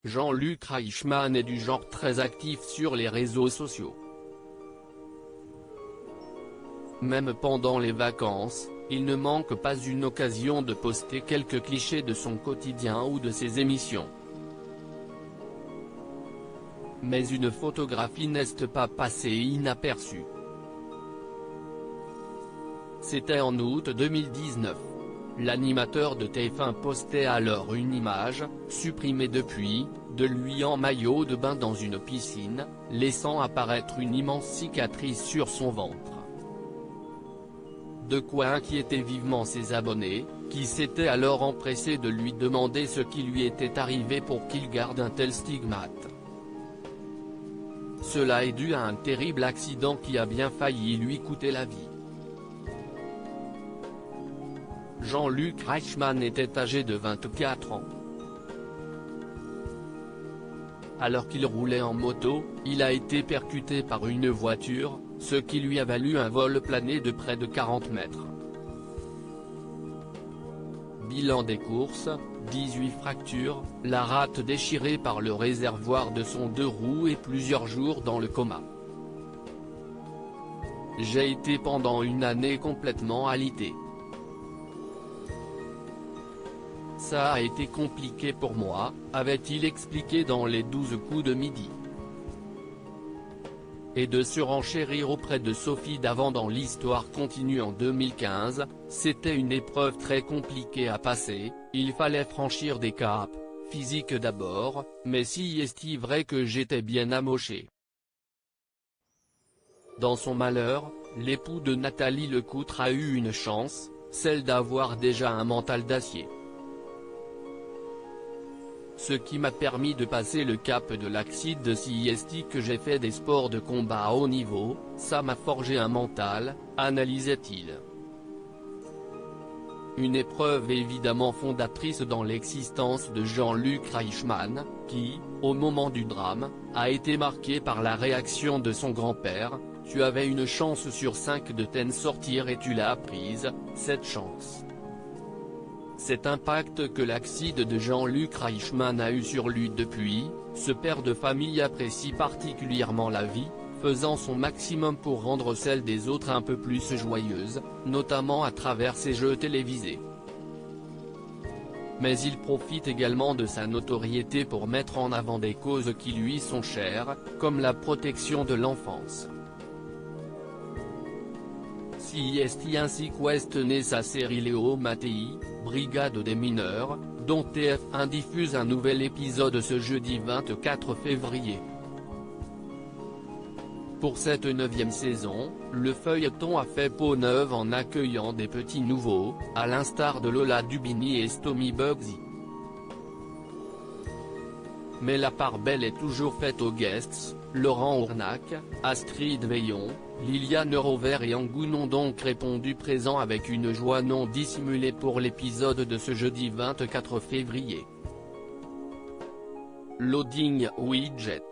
Jean-Luc Reichmann est du genre très actif sur les réseaux sociaux. Même pendant les vacances, il ne manque pas une occasion de poster quelques clichés de son quotidien ou de ses émissions. Mais une photographie n'est pas passée inaperçue. C'était en août 2019. L'animateur de TF1 postait alors une image, supprimée depuis, de lui en maillot de bain dans une piscine, laissant apparaître une immense cicatrice sur son ventre. De quoi inquiéter vivement ses abonnés, qui s'étaient alors empressés de lui demander ce qui lui était arrivé pour qu'il garde un tel stigmate. Cela est dû à un terrible accident qui a bien failli lui coûter la vie. Jean-Luc Reichmann était âgé de 24 ans. Alors qu'il roulait en moto, il a été percuté par une voiture, ce qui lui a valu un vol plané de près de 40 mètres. Bilan des courses, 18 fractures, la rate déchirée par le réservoir de son deux roues et plusieurs jours dans le coma. J'ai été pendant une année complètement alité. Ça a été compliqué pour moi, avait-il expliqué dans les 12 coups de midi. Et de surenchérir auprès de Sophie Davant dans l'histoire continue en 2015, c'était une épreuve très compliquée à passer, il fallait franchir des caps, physiques d'abord, mais si est-il vrai que j'étais bien amoché. Dans son malheur, l'époux de Nathalie Lecoutre a eu une chance, celle d'avoir déjà un mental d'acier. Ce qui m'a permis de passer le cap de l'accident si est que j'ai fait des sports de combat à haut niveau, ça m'a forgé un mental, analysait-il. Une épreuve évidemment fondatrice dans l'existence de Jean-Luc Reichmann, qui, au moment du drame, a été marqué par la réaction de son grand-père: « Tu avais une chance sur 5 de t'en sortir et tu l'as prise, cette chance. » Cet impact que l'accident de Jean-Luc Reichmann a eu sur lui depuis, ce père de famille apprécie particulièrement la vie, faisant son maximum pour rendre celle des autres un peu plus joyeuse, notamment à travers ses jeux télévisés. Mais il profite également de sa notoriété pour mettre en avant des causes qui lui sont chères, comme la protection de l'enfance. Si est ainsi qu'est née sa série Léo Mattei, Brigade des mineurs, dont TF1 diffuse un nouvel épisode ce jeudi 24 février. Pour cette 9e saison, le feuilleton a fait peau neuve en accueillant des petits nouveaux, à l'instar de Lola Dubini et Stomy Bugsy. Mais la part belle est toujours faite aux guests, Laurent Ournac, Astrid Veillon, Liliane Rover et Angoun ont donc répondu présents avec une joie non dissimulée pour l'épisode de ce jeudi 24 février. Loading widget.